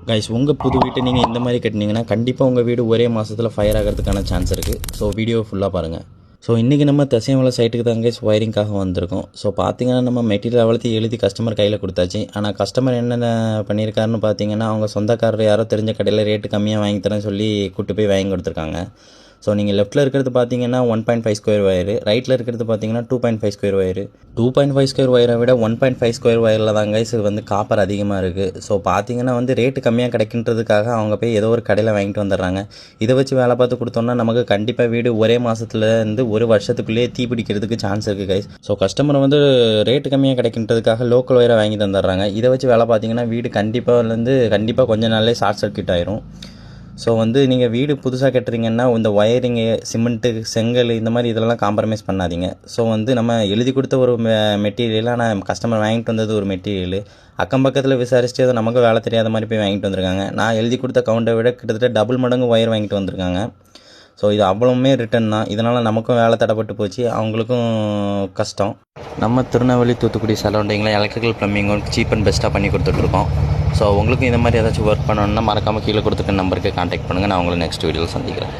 Guys உங்கள் புது வீட்டை நீங்கள் இந்த மாதிரி கட்டினீங்கன்னா கண்டிப்பாக உங்கள் வீடு ஒரே மாதத்தில் ஃபயர் ஆகிறதுக்கான சான்ஸ் இருக்குது. ஸோ வீடியோ ஃபுல்லாக பாருங்கள். ஸோ இன்றைக்கி நம்ம திசைமலை சைட்டுக்கு தான் கைஸ் ஒயரிங்காக வந்திருக்கோம். ஸோ பார்த்தீங்கன்னா நம்ம மெட்டீரியல் அவ்வளோத்தி எழுதி கஸ்டமர் கையில் கொடுத்தாச்சு. ஆனால் கஸ்டமர் என்னென்ன பண்ணியிருக்காருன்னு பார்த்தீங்கன்னா அவங்க சொந்தக்காரர் யாரோ தெரிஞ்ச கடையில் ரேட்டு கம்மியாக வாங்கி தரேன்னு சொல்லி கூட்டு போய் வாங்கி கொடுத்துருக்காங்க. ஸோ நீங்கள் லெஃப்ட்டில் இருக்கிறது பார்த்தீங்கன்னா 1.5 ஸ்கொயர் ஒயரு, ரைட்டில் இருக்கிறது பார்த்தீங்கன்னா 2.5 ஸ்கொயர் ஒயரு. 2.5 ஸ்கொயர் ஒயரை விட 1.5 ஸ்கொயர் ஒயரில் தான் கைஸ் வந்து காப்பர் அதிகமாக இருக்குது. ஸோ பார்த்தீங்கன்னா வந்து ரேட்டு கம்மியாக கிடைக்கின்றதுக்காக அவங்க போய் ஏதோ ஒரு கடையில் வாங்கிட்டு வந்துடுறாங்க. இதை வச்சு வேலை பார்த்து கொடுத்தோம்னா நமக்கு கண்டிப்பாக வீடு ஒரே மாதத்துலேருந்து ஒரு வருஷத்துக்குள்ளேயே தீ பிடிக்கிறதுக்கு சான்ஸ் இருக்குது கைஸ். ஸோ கஸ்டமர் வந்து ரேட்டு கம்மியாக கிடைக்கின்றதுக்காக லோக்கல் ஒயரை வாங்கி தந்துடுறாங்க. இதை வச்சு வேலை பார்த்தீங்கன்னா வீடு கண்டிப்பாக கொஞ்ச நாள்லேயே ஷார்ட் சர்க்யூட் ஆயிரும். ஸோ வந்து நீங்கள் வீடு புதுசாக கட்டுறீங்கன்னா இந்த ஒயரிங்கு, சிமெண்ட்டு, செங்கல் இந்த மாதிரி இதெல்லாம் காம்ப்ரமைஸ் பண்ணாதீங்க. ஸோ வந்து நம்ம எழுதி கொடுத்த ஒரு மெட்டீரியலாக நான் கஸ்டமர் வாங்கிட்டு வந்தது ஒரு மெட்டீரியல், அக்கம் பக்கத்தில் விசாரிச்சுட்டு அது நமக்கு வேலை தெரியாத மாதிரி போய் வாங்கிட்டு வந்திருக்காங்க. நான் எழுதி கொடுத்த கவுண்டை விட கிட்டத்தட்ட டபுள் மடங்கு ஒயர் வாங்கிட்டு வந்திருக்காங்க. ஸோ இது அவ்வளவுமே ரிட்டன் தான். இதனால் நமக்கும் வேலை தடைப்பட்டு போச்சு, அவங்களுக்கும் கஷ்டம். நம்ம திருநெல்வேலி, தூத்துக்குடி சரௌண்டிங்கில் electrical plumbing work cheap and பெஸ்ட்டாக பண்ணி கொடுத்துட்ருக்கோம். ஸோ உங்களுக்கும் இந்த மாதிரி ஏதாச்சும் ஒர்க் பண்ணணுன்னா மறக்காமல் கீழே கொடுத்துருக்க நம்பருக்கு கான்டாக்ட் பண்ணுங்கள். நான் உங்களை நெக்ஸ்ட் வீடியோவில் சந்திக்கிறேன்.